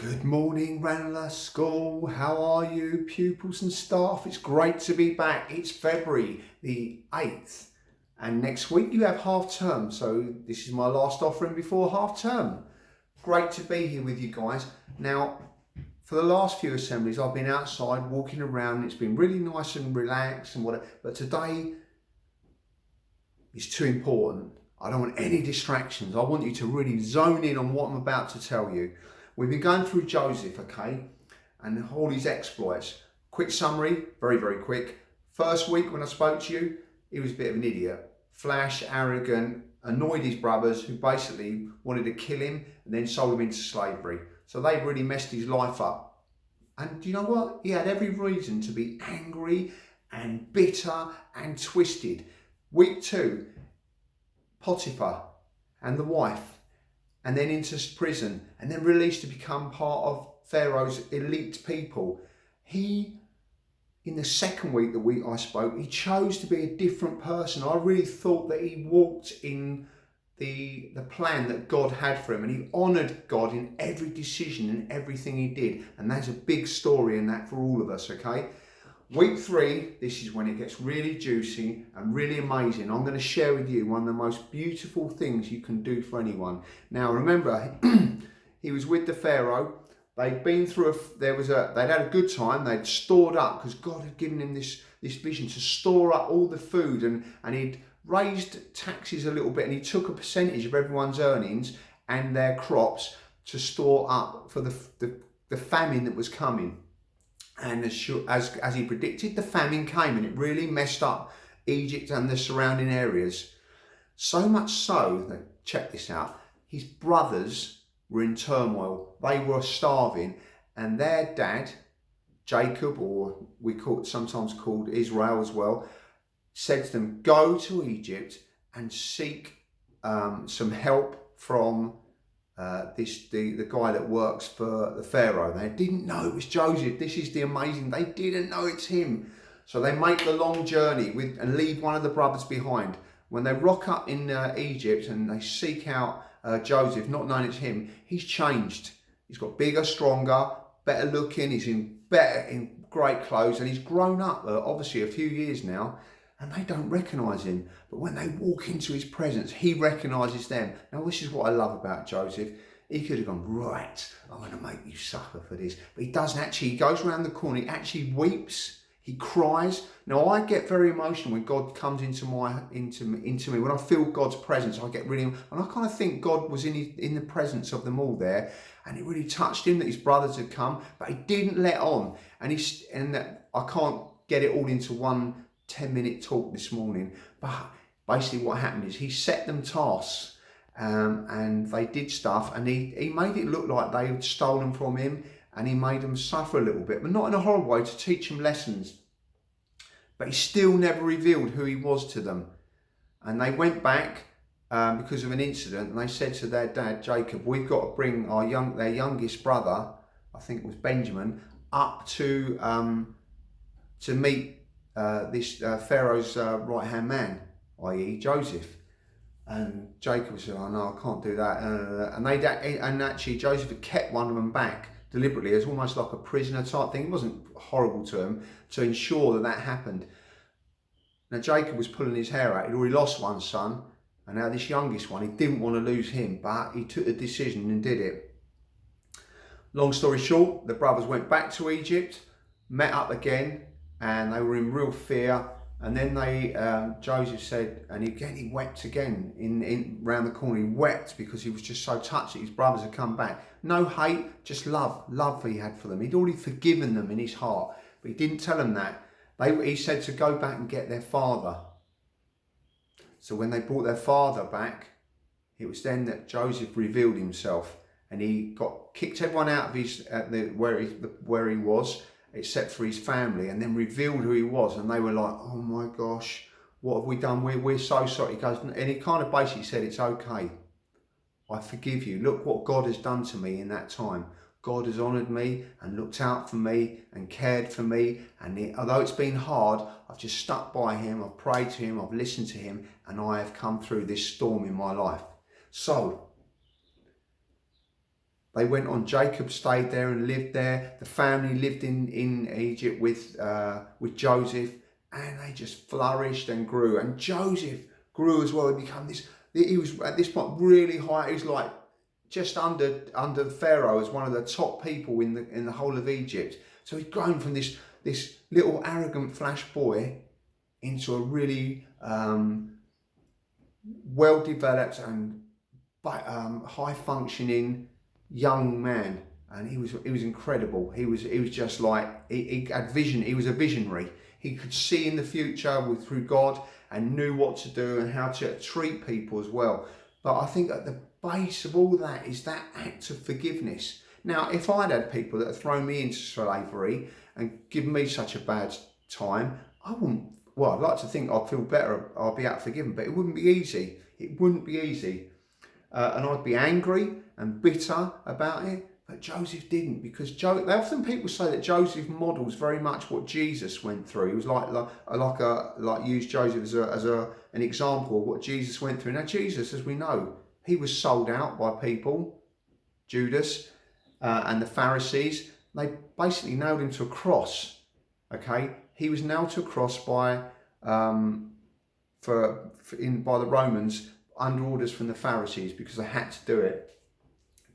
Good morning, Ranelagh School. How are you, pupils and staff? It's great to be back. It's February the 8th, and next week you have half term, so this is my last offering before half term. Great to be here with you guys. Now, for the last few assemblies, I've been outside walking around. It's been really nice and relaxed and whatever, but today is too important. I don't want any distractions. I want you to really zone in on what I'm about to tell you. We've been going through Joseph, okay, and all his exploits. Quick summary, very quick. First week when I spoke to you, he was a bit of an idiot. Flash, arrogant, annoyed his brothers who basically wanted to kill him and then sold him into slavery. So they really messed his life up. And do you know what? He had every reason to be angry and bitter and twisted. Week 2, Potiphar and the wife, and then into prison, and then released to become part of Pharaoh's elite people. He, in the second week, the week I spoke, he chose to be a different person. I really thought that he walked in the plan that God had for him, and he honoured God in every decision and everything he did. And that's a big story in that for all of us, okay? Week 3, this is when it gets really juicy and really amazing. I'm going to share with you one of the most beautiful things you can do for anyone. Now, remember, he was with the Pharaoh. They'd been through they'd had a good time. They'd stored up because God had given him this vision to store up all the food, and he'd raised taxes a little bit, and he took a percentage of everyone's earnings and their crops to store up for the famine that was coming. And as he predicted, the famine came, and it really messed up Egypt and the surrounding areas. So much so that, check this out, his brothers were in turmoil. They were starving, and their dad, Jacob, or sometimes called Israel as well, said to them, go to Egypt and seek some help from the guy that works for the Pharaoh. They didn't know it was Joseph. This is the amazing. They didn't know it's him. So they make the long journey and leave one of the brothers behind. When they rock up in Egypt and they seek out Joseph, not knowing it's him, he's changed. He's got bigger, stronger, better looking. He's in great clothes, and he's grown up obviously a few years now. And they don't recognise him. But when they walk into his presence, he recognises them. Now, this is what I love about Joseph. He could have gone, right, I'm going to make you suffer for this. But he doesn't actually. He goes around the corner. He actually weeps. He cries. Now, I get very emotional when God comes into me. When I feel God's presence, I get really... And I kind of think God was in the presence of them all there. And it really touched him that his brothers had come. But he didn't let on. And I can't get it all into one 10-minute talk this morning, but basically what happened is he set them tasks, and they did stuff, and he made it look like they had stolen from him, and he made them suffer a little bit, but not in a horrible way, to teach them lessons. But he still never revealed who he was to them. And they went back because of an incident, and they said to their dad Jacob, we've got to bring their youngest brother, I think it was Benjamin, up to meet this Pharaoh's right-hand man, i.e. Joseph. And Jacob said, oh no, I can't do that. And actually Joseph had kept one of them back deliberately as almost like a prisoner type thing. It wasn't horrible to him, to ensure that happened. Now Jacob was pulling his hair out. He'd already lost one son, and now this youngest one, he didn't want to lose him, but he took the decision and did it. Long story short, the brothers went back to Egypt, met up again, and they were in real fear. And then Joseph said, and he wept again in round the corner. He wept because he was just so touched that his brothers had come back. No hate, just love he had for them. He'd already forgiven them in his heart, but he didn't tell them that. He said to go back and get their father. So when they brought their father back, it was then that Joseph revealed himself, and he kicked everyone out of where he was, except for his family, and then revealed who he was. And they were like, oh my gosh, what have we done? We're so sorry. He goes, and he kind of basically said, it's okay, I forgive you. Look what God has done to me in that time. God has honoured me and looked out for me and cared for me. And although it's been hard, I've just stuck by him, I've prayed to him, I've listened to him, and I have come through this storm in my life. So They went on. Jacob stayed there and lived there. The family lived in Egypt with Joseph, and they just flourished and grew. And Joseph grew as well. He became this. He was at this point really high. He was like just under Pharaoh as one of the top people in the whole of Egypt. So he's grown from this little arrogant flash boy into a really well developed and high functioning young man. And he was incredible. He was just like he had vision. He was a visionary. He could see in the future through God and knew what to do and how to treat people as well. But I think at the base of all that is that act of forgiveness. Now, if I'd had people that had thrown me into slavery and given me such a bad time, I wouldn't. Well, I'd like to think I'd feel better. I'd be out forgiven, but it wouldn't be easy. It wouldn't be easy, and I'd be angry and bitter about it. But Joseph didn't, because often people say that Joseph models very much what Jesus went through. He was like use Joseph as an example of what Jesus went through. Now Jesus, as we know, he was sold out by people, Judas and the Pharisees. They basically nailed him to a cross. Okay, he was nailed to a cross by the Romans under orders from the Pharisees because they had to do it.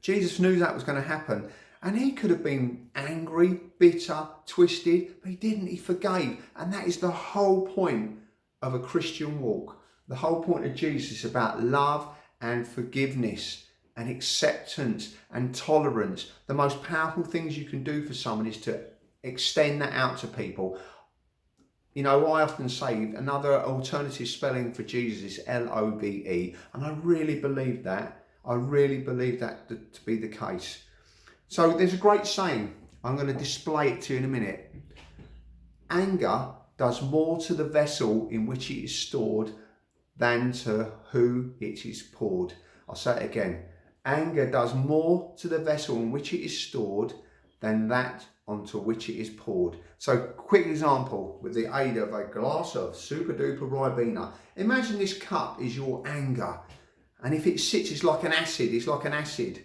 Jesus knew that was going to happen, and he could have been angry, bitter, twisted, but he didn't. He forgave, and that is the whole point of a Christian walk. The whole point of Jesus is about love and forgiveness and acceptance and tolerance. The most powerful things you can do for someone is to extend that out to people. You know, I often say another alternative spelling for Jesus is L-O-V-E, and I really believe that. I really believe that to be the case. So there's a great saying. I'm going to display it to you in a minute. Anger does more to the vessel in which it is stored than to who it is poured. I'll say it again. Anger does more to the vessel in which it is stored than that onto which it is poured. So, quick example with the aid of a glass of super duper Ribena. Imagine this cup is your anger. And if it sits, it's like an acid.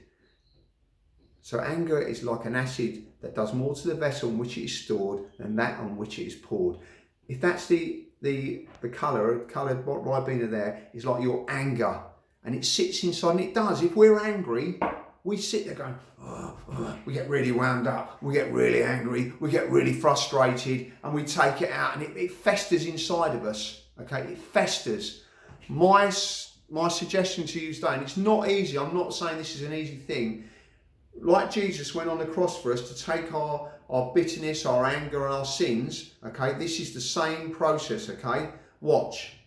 So anger is like an acid that does more to the vessel in which it is stored than that on which it is poured. If that's the coloured Ribena there, is like your anger. And it sits inside, and it does. If we're angry, we sit there going, we get really wound up, we get really angry, we get really frustrated, and we take it out, and it festers inside of us. Okay, it festers. My suggestion to you today, and it's not easy, I'm not saying this is an easy thing, like Jesus went on the cross for us to take our bitterness, our anger and our sins, okay, this is the same process, okay, watch,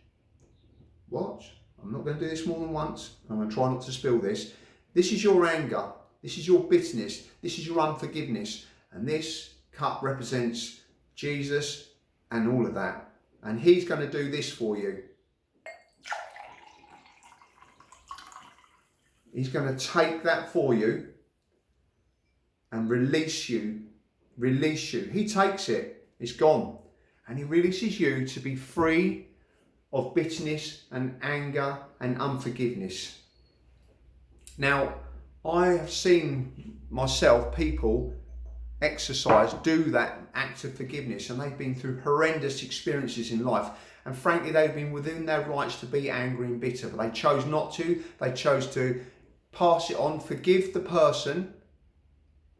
I'm not going to do this more than once, I'm going to try not to spill this. This is your anger, this is your bitterness, this is your unforgiveness, and this cup represents Jesus and all of that, and he's going to do this for you. He's going to take that for you and release you. He takes it, it's gone. And he releases you to be free of bitterness and anger and unforgiveness. Now, I have seen myself, people do that act of forgiveness, and they've been through horrendous experiences in life. And frankly, they've been within their rights to be angry and bitter, but they chose not to. They chose to pass it on, forgive the person,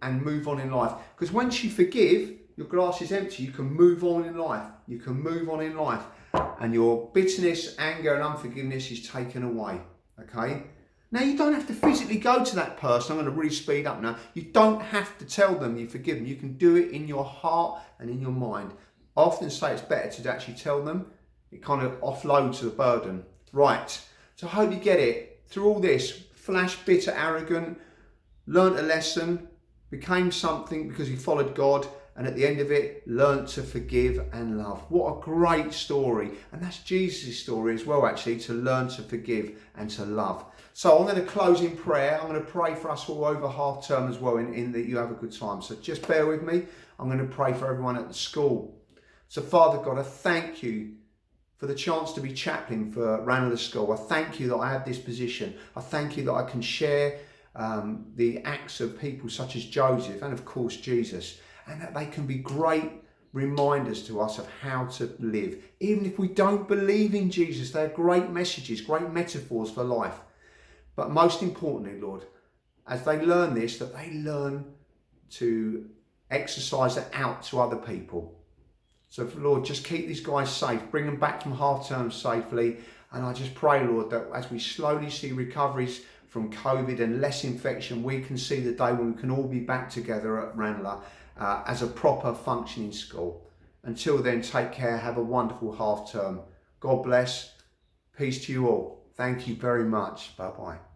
and move on in life. Because once you forgive, your glass is empty. You can move on in life. And your bitterness, anger, and unforgiveness is taken away. Okay? Now, you don't have to physically go to that person. I'm going to really speed up now. You don't have to tell them you forgive them. You can do it in your heart and in your mind. I often say it's better to actually tell them. It kind of offloads the burden. Right. So I hope you get it. Through all this, flash, bitter, arrogant, learnt a lesson, became something because he followed God, and at the end of it, learnt to forgive and love. What a great story. And that's Jesus' story as well, actually, to learn to forgive and to love. So I'm going to close in prayer. I'm going to pray for us all over half term as well, in that you have a good time. So just bear with me. I'm going to pray for everyone at the school. So Father God, I thank you for the chance to be chaplain for Ranelagh School. I thank you that I have this position. I thank you that I can share the acts of people such as Joseph and of course Jesus, and that they can be great reminders to us of how to live. Even if we don't believe in Jesus, they're great messages, great metaphors for life. But most importantly, Lord, as they learn this, that they learn to exercise it out to other people. So Lord, just keep these guys safe, bring them back from half term safely. And I just pray, Lord, that as we slowly see recoveries from COVID and less infection, we can see the day when we can all be back together at Ranelagh as a proper functioning school. Until then, take care, have a wonderful half term. God bless, peace to you all. Thank you very much. Bye-bye.